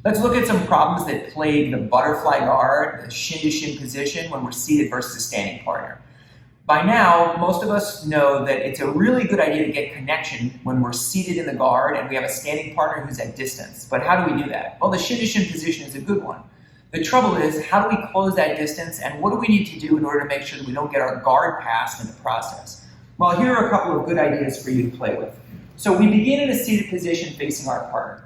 Let's look at some problems that plague the butterfly guard, the shin-to-shin position when we're seated versus a standing partner. By now, most of us know that it's a really good idea to get connection when we're seated in the guard and we have a standing partner who's at distance. But how do we do that? Well, the shin-to-shin position is a good one. The trouble is, how do we close that distance, and what do we need to do in order to make sure that we don't get our guard passed in the process? Well, here are a couple of good ideas for you to play with. So we begin in a seated position facing our partner.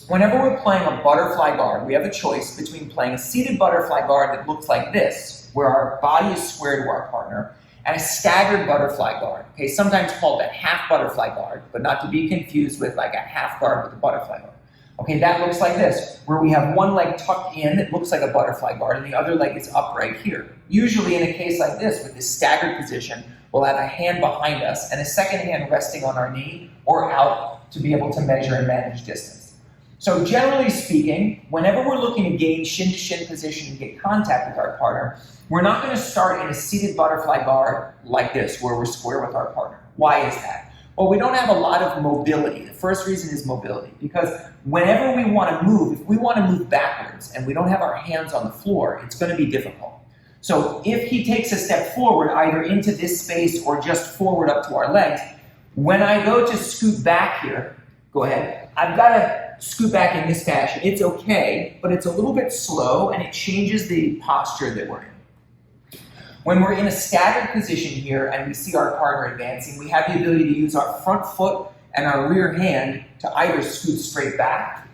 Whenever we're playing a butterfly guard, we have a choice between playing a seated butterfly guard that looks like this, where our body is square to our partner, and a staggered butterfly guard, okay, sometimes called a half butterfly guard, but not to be confused with like a half guard with a butterfly guard. Okay, that looks like this, where we have one leg tucked in that looks like a butterfly guard, and the other leg is upright here. Usually in a case like this, with this staggered position, we'll have a hand behind us and a second hand resting on our knee or out to be able to measure and manage distance. So generally speaking, whenever we're looking to gain shin-to-shin position and get contact with our partner, we're not going to start in a seated butterfly guard like this, where we're square with our partner. Why is that? Well, we don't have a lot of mobility. The first reason is mobility, because whenever we want to move, if we want to move backwards and we don't have our hands on the floor, it's going to be difficult. So if he takes a step forward, either into this space or just forward up to our legs, when I go to scoot back here, go ahead, I've got to scoot back in this fashion. It's okay, but it's a little bit slow and it changes the posture that we're in. When we're in a staggered position here and we see our partner advancing, we have the ability to use our front foot and our rear hand to either scoot straight back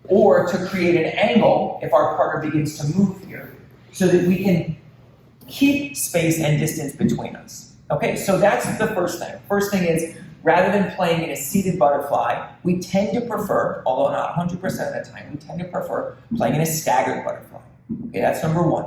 or to create an angle if our partner begins to move here so that we can keep space and distance between us. Okay, so that's the first thing. First thing is, rather than playing in a seated butterfly, we tend to prefer, although not 100% of the time, we tend to prefer playing in a staggered butterfly. Okay, that's number one.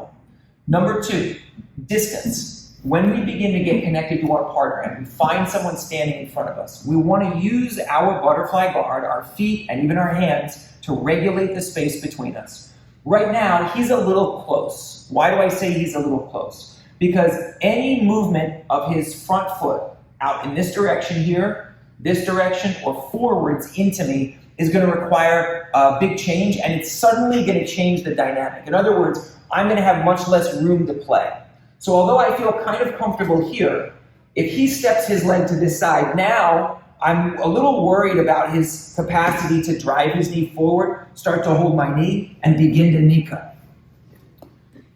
Number two, distance. When we begin to get connected to our partner and we find someone standing in front of us, we want to use our butterfly guard, our feet, and even our hands to regulate the space between us. Right now, he's a little close. Why do I say he's a little close? Because any movement of his front foot out in this direction here, this direction, or forwards into me is going to require a big change, and it's suddenly going to change the dynamic. In other words, I'm going to have much less room to play. So although I feel kind of comfortable here, if he steps his leg to this side, now I'm a little worried about his capacity to drive his knee forward, start to hold my knee, and begin to knee cut.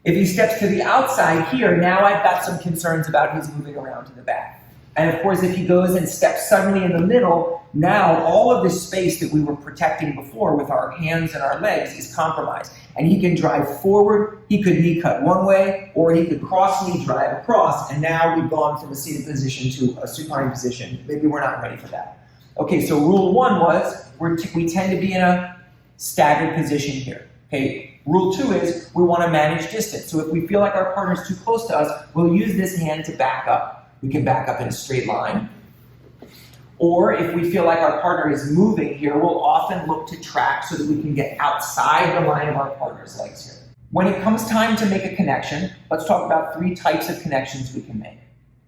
If he steps to the outside here, now I've got some concerns about his moving around to the back. And of course, if he goes and steps suddenly in the middle, now all of this space that we were protecting before with our hands and our legs is compromised. And he can drive forward, he could knee cut one way, or he could cross knee drive across, and now we've gone from a seated position to a supine position. Maybe we're not ready for that. Okay, so rule one was we tend to be in a staggered position here. Okay, rule two is we want to manage distance. So if we feel like our partner's too close to us, we'll use this hand to back up. We can back up in a straight line. Or if we feel like our partner is moving here, we'll often look to track so that we can get outside the line of our partner's legs here. When it comes time to make a connection, let's talk about three types of connections we can make.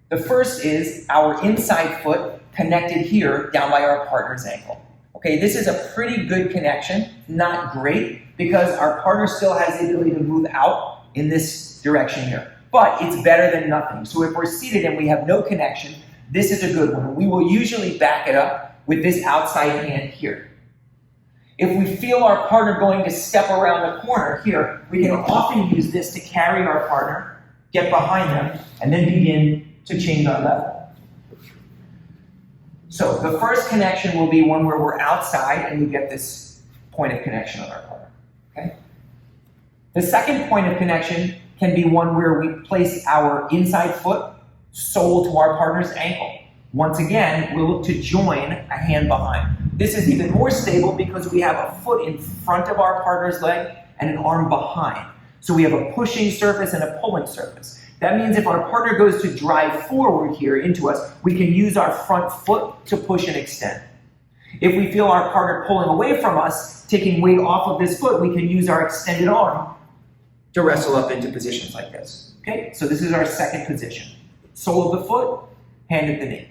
The first is our inside foot connected here down by our partner's ankle. Okay, this is a pretty good connection, not great, because our partner still has the ability to move out in this direction here. But it's better than nothing. So if we're seated and we have no connection, this is a good one. We will usually back it up with this outside hand here. If we feel our partner going to step around the corner here, we can often use this to carry our partner, get behind them, and then begin to change our level. So the first connection will be one where we're outside and we get this point of connection on our partner. Okay? The second point of connection can be one where we place our inside foot sole to our partner's ankle. Once again, we'll look to join a hand behind. This is even more stable because we have a foot in front of our partner's leg and an arm behind. So we have a pushing surface and a pulling surface. That means if our partner goes to drive forward here into us, we can use our front foot to push and extend. If we feel our partner pulling away from us, taking weight off of this foot, we can use our extended arm to wrestle up into positions like this. Okay, so this is our second position. Sole of the foot, hand at the knee.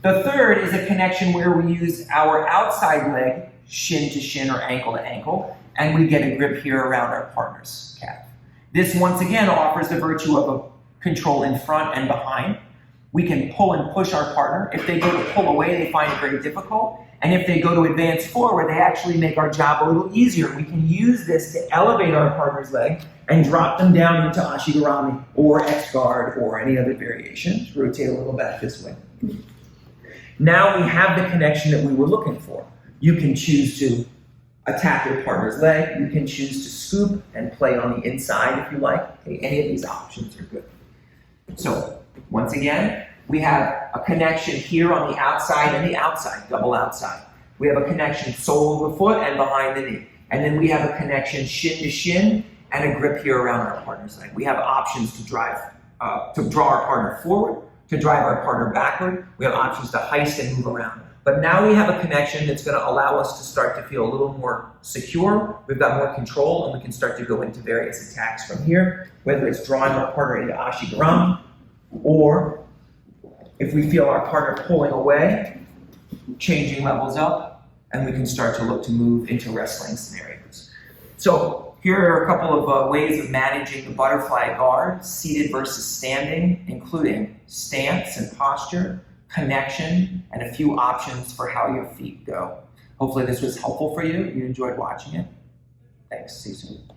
The third is a connection where we use our outside leg shin to shin or ankle to ankle, and we get a grip here around our partner's calf. This, once again, offers the virtue of a control in front and behind. We can pull and push our partner. If they go to pull away, they find it very difficult. And if they go to advance forward, they actually make our job a little easier. We can use this to elevate our partner's leg and drop them down into ashigarami or X-guard or any other variations. Rotate a little back this way. Now we have the connection that we were looking for. You can choose to attack your partner's leg. You can choose to scoop and play on the inside if you like. Okay, any of these options are good. So, once again, we have a connection here on the outside and the outside, double outside. We have a connection sole of the foot and behind the knee. And then we have a connection shin to shin and a grip here around our partner's leg. We have options to drive, to draw our partner forward, to drive our partner backward. We have options to heist and move around. But now we have a connection that's going to allow us to start to feel a little more secure. We've got more control, and we can start to go into various attacks from here, whether it's drawing our partner into ashigarami, or if we feel our partner pulling away, changing levels up, and we can start to look to move into wrestling scenarios. So here are a couple of ways of managing the butterfly guard, seated versus standing, including stance and posture, connection, and a few options for how your feet go. Hopefully this was helpful for you. You enjoyed watching it. Thanks. See you soon.